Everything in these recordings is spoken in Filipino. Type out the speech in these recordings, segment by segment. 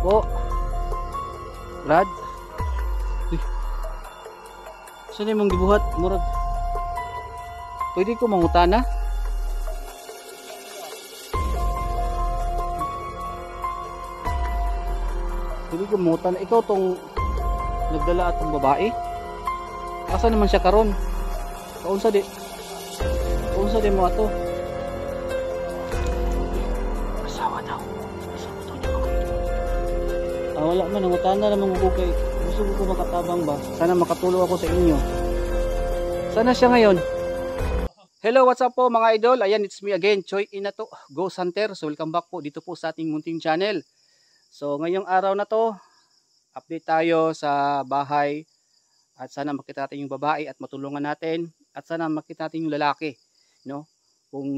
po. Brad. Uy. Saan yung mong gibuhat? Murag. Pwede ko mangutana? Pwede ko mangutana. Ikaw tong nagdala atong babae? Asa naman siya karon? Kaunsa di? Kaunsa di mo ato? Asawa daw. Asawa daw niya mga ito. Wala man. Nangutana naman ko kay. Gusto ko makatabang ba? Sana makatulong ako sa inyo. Sana siya ngayon. Hello, what's up po mga idol? Ayan, it's me again, Choi Inato, Ghost Hunter. So welcome back po dito po sa ating munting channel. So ngayong araw na to, update tayo sa bahay. At sana makita natin yung babae at matulungan natin. At sana makita natin yung lalaki. No? Kung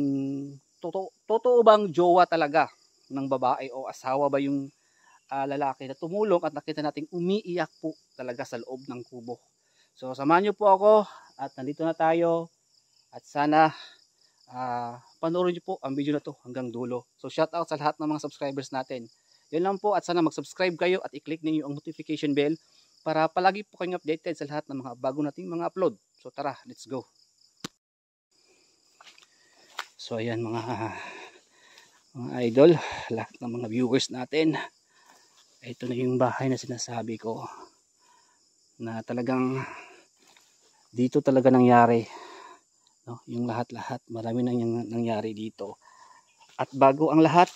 totoo bang jowa talaga ng babae o asawa ba yung lalaki na tumulong at nakita natin umiiyak po talaga sa loob ng kubo. So samahan nyo po ako at nandito na tayo. At sana panoorin nyo po ang video na to hanggang dulo. So shout out sa lahat ng mga subscribers natin. Yun lang po at sana mag-subscribe kayo at i-click ninyo ang notification bell para palagi po kayong updated sa lahat ng mga bago nating mga upload. So tara, let's go. So ayan mga idol, lahat ng mga viewers natin. Ito na yung bahay na sinasabi ko na talagang dito talaga nangyari. No, yung lahat-lahat, marami nang nangyari dito. At bago ang lahat,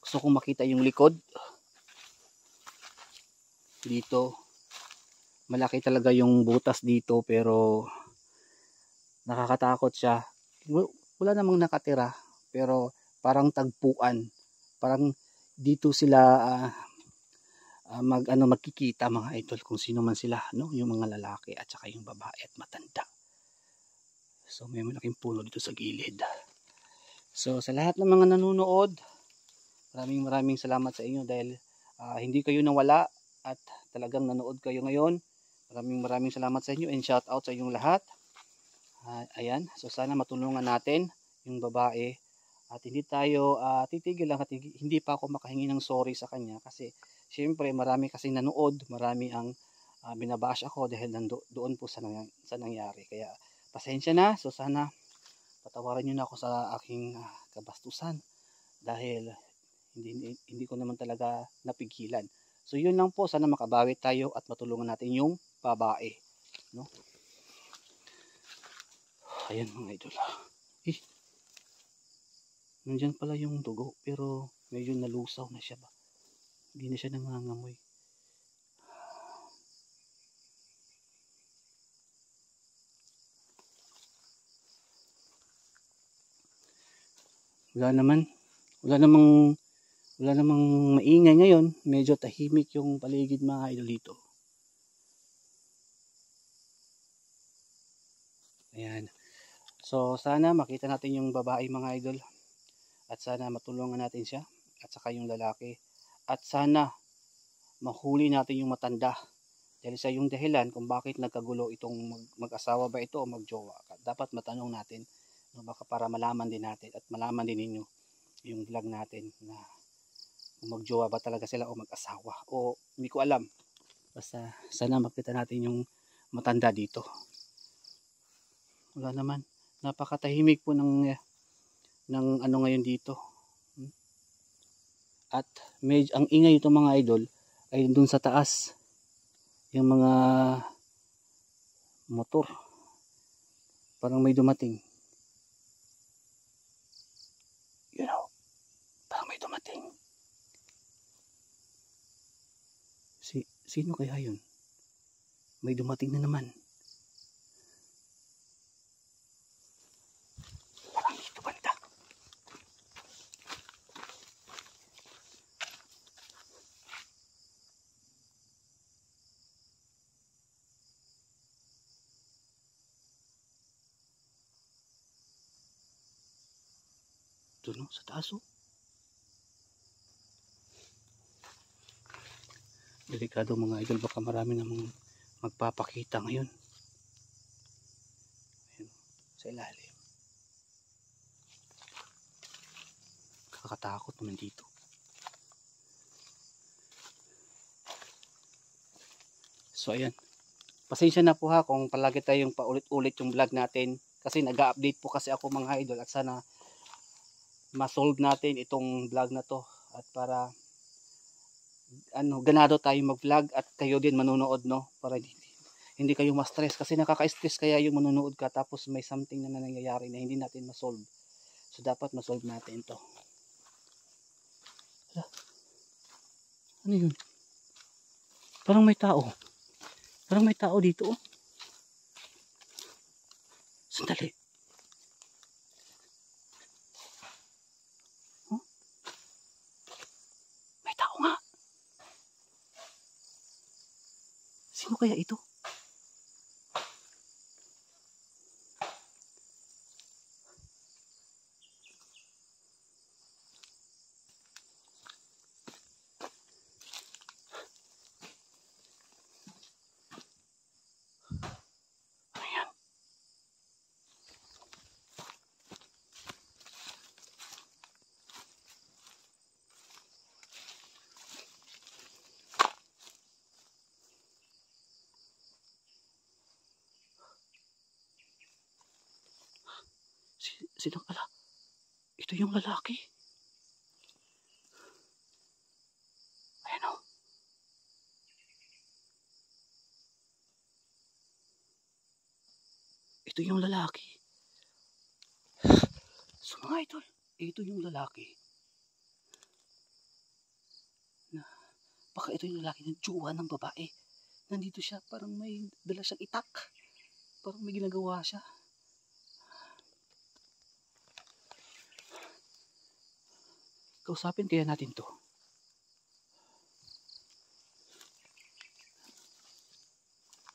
gusto kong makita yung likod. Dito, malaki talaga yung butas dito pero nakakatakot siya. Wala namang nakatira pero parang tagpuan. Parang dito sila magkikita mga idol kung sino man sila, no? Yung mga lalaki at saka yung babae at matanda. So may malaking puno dito sa gilid. So sa lahat ng mga nanonood, maraming salamat sa inyo dahil hindi kayo nawala at talagang nanood kayo ngayon. Maraming salamat sa inyo and shout out sa inyong lahat. Ayan, so sana matulungan natin yung babae at hindi tayo titigil lang at hindi pa ako makahingi ng sorry sa kanya kasi syempre marami kasing nanood, marami ang binabash ako dahil doon po sa nangyari. Kaya pasensya na, so sana patawarin nyo na ako sa aking kabastusan dahil hindi ko naman talaga napigilan. So yun lang po, sana makabawi tayo at matulungan natin yung babae, no? Ayan mga idol. Nandyan pala yung dugo pero medyo nalusaw na siya ba? Hindi na siya nangangamoy. Wala namang maingay ngayon. Medyo tahimik yung paligid mga idol dito. Ayan. So sana makita natin yung babae mga idol. At sana matulungan natin siya. At saka yung lalaki. At sana mahuli natin yung matanda. Dahil sa yung dahilan kung bakit nagkagulo itong mag-asawa ba ito o magjowa. Dapat matanong natin. Baka para malaman din natin at malaman din ninyo yung vlog natin na kung magjowa ba talaga sila o mag-asawa o hindi ko alam. Basta sana makita natin yung matanda dito. Wala naman, napakatahimik po ng ano ngayon dito. At ang ingay ito mga idol ay dun sa taas yung mga motor, parang may dumating. Parang may dumating. Sino kaya yun? May dumating na naman. Parang dito banda. Ito no, sa taas oh. Delikado mga idol, baka marami namang magpapakita ngayon. Ayan, sa ilalim. Kakatakot naman dito. So ayan. Pasensya na po ha kung palagi tayong paulit-ulit yung vlog natin. Kasi nag-update po kasi ako mga idol. At sana ma-solve natin itong vlog na to. At para ganado tayo mag-vlog at kayo din manonood, no? Para hindi kayo ma-stress. Kasi nakaka-stress kaya yung manonood ka tapos may something na nangyayari na hindi natin ma-solve. So dapat ma-solve natin to. Ano yun? Parang may tao. Parang may tao dito. Oh. Sandali. Huh? May tao nga. Sino kaya ito? Sino pala? Ito yung lalaki. Ayan o. Ito yung lalaki. So mga idol, ito yung lalaki. Baka ito yung lalaki ng tsuwa ng babae. Nandito siya, parang may dala siyang itak. Parang may ginagawa siya. Kausapin kaya natin to.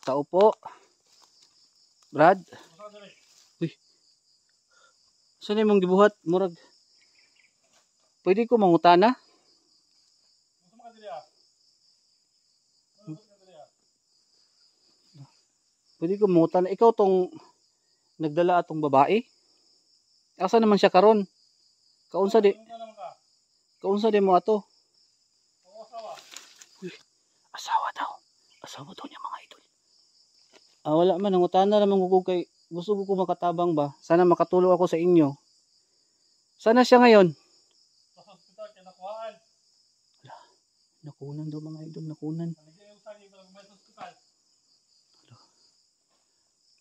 Tao po. Brad. Uy. Saan yung mong gibuhat? Murag. Pwede ko mangutana? Pwede ko mangutana. Ikaw tong nagdala atong babae? Asa naman siya karon? Kaunsa di mo ato? Uy, asawa daw. Asawa daw niya mga idol. Wala man. Nangutana naman ko kay gusto ko makatabang ba? Sana makatulong ako sa inyo. Sana siya ngayon? Sa hospital kaya nakuhaan. Nakunan daw mga idol. Nakunan.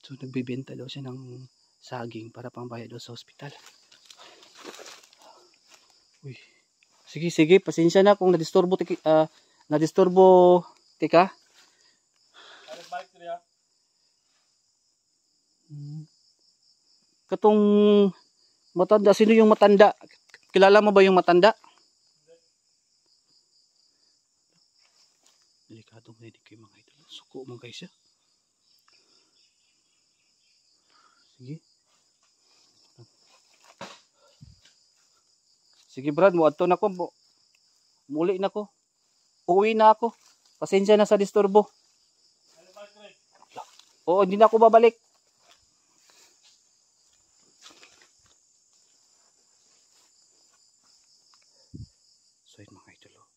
So nagbibenta daw siya ng saging para pambayad daw sa hospital. Uy. Sige, pasensya na kung nadisturbo tika. Katong matanda, sino yung matanda? Kilala mo ba yung matanda? Delikado mo kayo mga idol. Suko mo guys ya. Sige Brad, muadto na ko. Muli na ko. Uwi na ako. Pasensya na sa disturbo. Oo, hindi na ako babalik. So yun mga idol.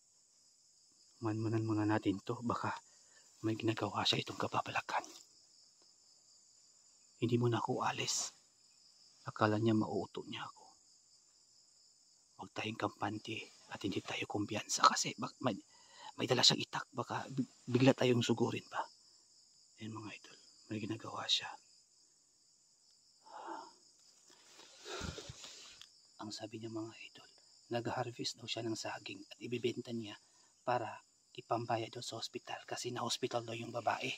Manmanan muna natin to. Baka may ginagawa siya itong kababalakan. Hindi mo na ako alis. Akala niya mauuto niya ako. Huwag tayong kampante at hindi tayo kumpiyansa kasi may dala siyang itak. Baka bigla tayong sugurin pa. Ayan mga idol. May ginagawa siya. Ang sabi niya mga idol, nag-harvest daw siya ng saging at ibibenta niya para ipambayad daw sa hospital kasi na-hospital daw yung babae.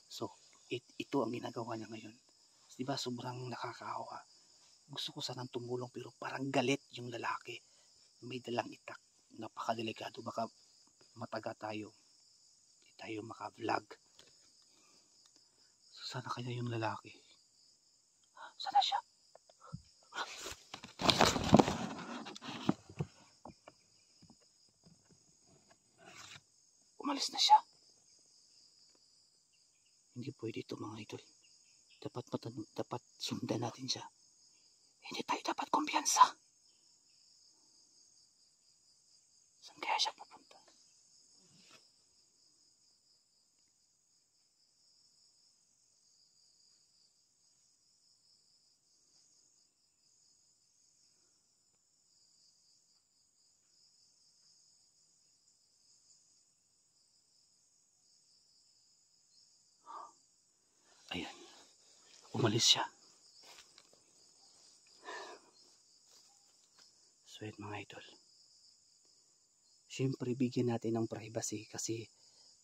So, ito ang ginagawa niya ngayon. Diba sobrang nakakaawa. Gusto ko sanang tumulong pero parang galit yung lalaki. May dalang itak. Napakadelikado. Baka mataga tayo. Hindi tayo maka-vlog. So, sana kaya yung lalaki? Sana siya? Umalis na siya. Hindi pwede ito mga idol. Dapat sundan natin siya. Hindi tayo dapat kumpiyansa. Saan kaya siya pupunta? Umalis siya. Sweet mga idol. Siyempre bigyan natin ng privacy kasi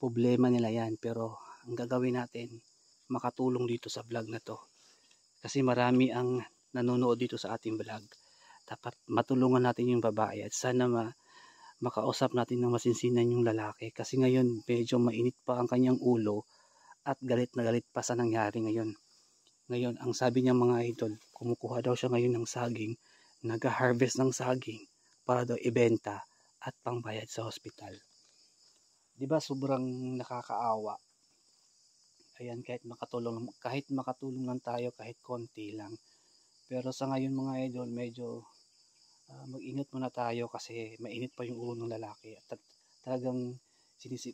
problema nila yan. Pero ang gagawin natin, makatulong dito sa vlog na to. Kasi marami ang nanonood dito sa ating vlog. Dapat matulungan natin yung babae at sana makausap natin ng masinsinan yung lalaki. Kasi ngayon medyo mainit pa ang kanyang ulo at galit na galit pa sa nangyari ngayon. Ngayon, ang sabi niya mga idol, kumukuha daw siya ngayon ng saging, nag-harvest ng saging para daw ibenta at pangbayad sa hospital. Diba sobrang nakakaawa? Ayan, kahit makatulong lang tayo, kahit konti lang. Pero sa ngayon mga idol, medyo mag-ingat muna tayo kasi mainit pa yung ulo ng lalaki. At talagang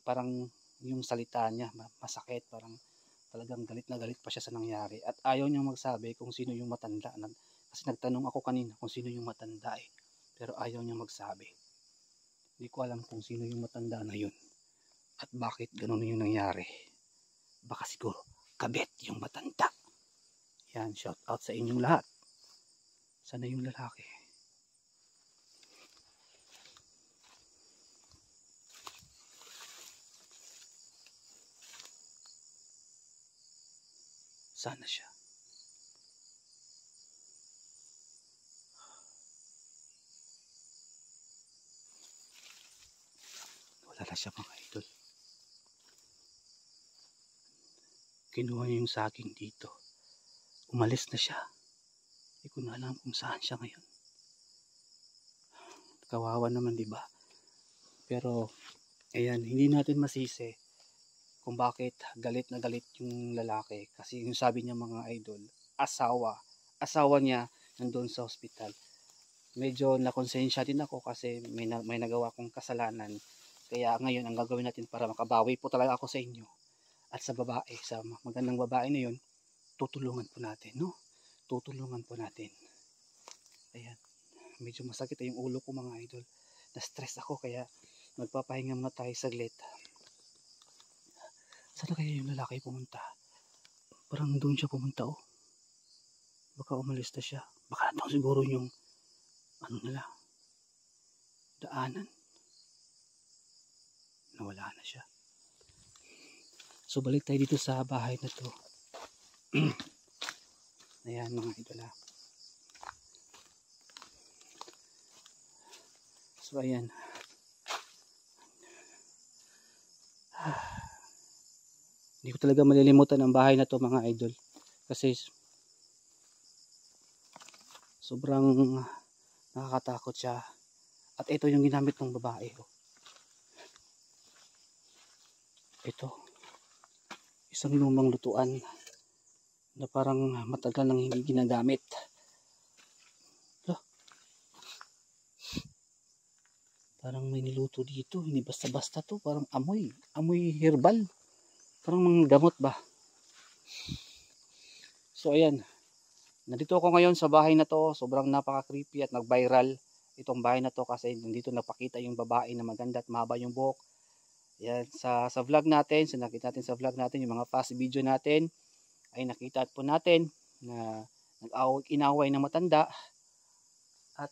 parang yung salita niya masakit, parang talagang galit na galit pa siya sa nangyari. At ayaw niyang magsabi kung sino yung matanda. Kasi nagtanong ako kanina kung sino yung matanda eh. Pero ayaw niyang magsabi. Hindi ko alam kung sino yung matanda na yun. At bakit ganun yung nangyari. Baka siguro kabit yung matanda. Yan, shout out sa inyong lahat. Sana yung lalaki. Sana siya. Wala na siya mga idol. Kinuha niya yung saging dito. Umalis na siya. Hindi ko na alam kung saan siya ngayon. Kawawa naman diba? Pero ayan, hindi natin masisi kung bakit galit na galit yung lalaki. Kasi yung sabi niya mga idol, asawa niya nandun sa hospital. Medyo nakonsensya din ako kasi may nagawa kong kasalanan. Kaya ngayon ang gagawin natin para makabawi po talaga ako sa inyo at sa babae, sa magandang babae na yun, tutulungan po natin, no? Tutulungan po natin. Ayan, medyo masakit yung ulo ko mga idol. Na-stress ako kaya magpapahinga muna tayo saglit. Saan kaya yung lalaki pumunta? Parang doon siya pumunta oh. Baka umalis na siya. Baka doon siguro yung daanan. Nawala na siya. So balik tayo dito sa bahay na to. Ayan mga idol. So ayan. Hindi ko talaga malilimutan ang bahay na to mga idol. Kasi sobrang nakakatakot siya. At ito yung ginamit ng babae. Ito. Isang lumang lutuan na parang matagal nang hindi ginagamit. Parang may niluto dito. Hindi basta-basta to. Parang amoy herbal. Parang mga gamot ba? So ayan. Nandito ako ngayon sa bahay na to. Sobrang napaka-creepy at nag-viral itong bahay na to kasi nandito napakita yung babae na maganda at mahaba yung buhok. Yan, sa vlog natin, nakita natin sa vlog natin, yung mga past video natin, ay nakita po natin na inaway ng matanda at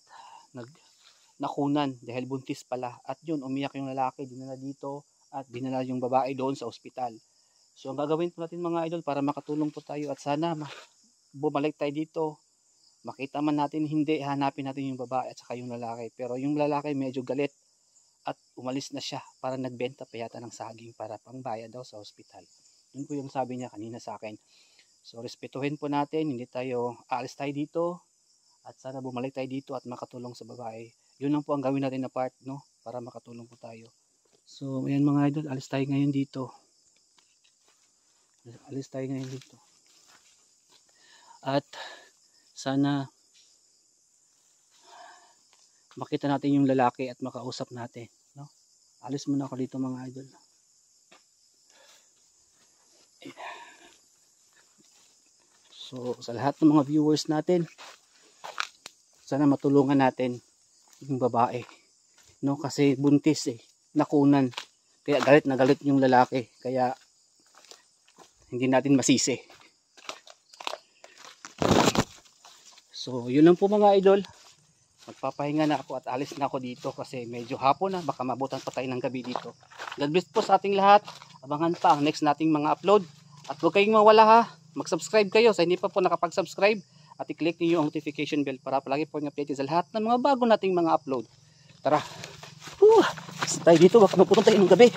nakunan dahil buntis pala. At yun, umiyak yung lalaki, dinala dito at dinala yung babae doon sa ospital. So ang gagawin po natin mga idol para makatulong po tayo at sana bumalik tayo dito. Makita man natin hindi, hanapin natin yung babae at saka yung lalaki. Pero yung lalaki medyo galit. At umalis na siya para nagbenta pa yata ng saging para pangbayad daw sa ospital. Yun po yung sabi niya kanina sa akin. So respetuhin po natin, hindi tayo aalis tayo dito at sana bumalik tayo dito at makatulong sa babae. Yun lang po ang gawin natin na part, no, para makatulong po tayo. So ayan mga idol, alis tayo ngayon dito. At sana makita natin yung lalaki at makausap natin, no? Alis muna ako dito mga idol. So sa lahat ng mga viewers natin, sana matulungan natin yung babae, no? Kasi buntis nakunan. Kaya galit na galit yung lalaki. Kaya hindi natin masisi. So yun lang po mga idol. Magpapahinga na ako at alis na ako dito kasi medyo hapon na, baka mabutan pa tayo ng gabi dito. God bless po sa ating lahat. Abangan pa ang next nating mga upload. At huwag kayong mawala ha. Mag-subscribe kayo sa hindi pa po nakapag-subscribe. At i-click niyo yung notification bell para palagi po yung update sa lahat ng mga bago nating mga upload. Tara. Tayo dito, baka mabutan tayo ng gabi.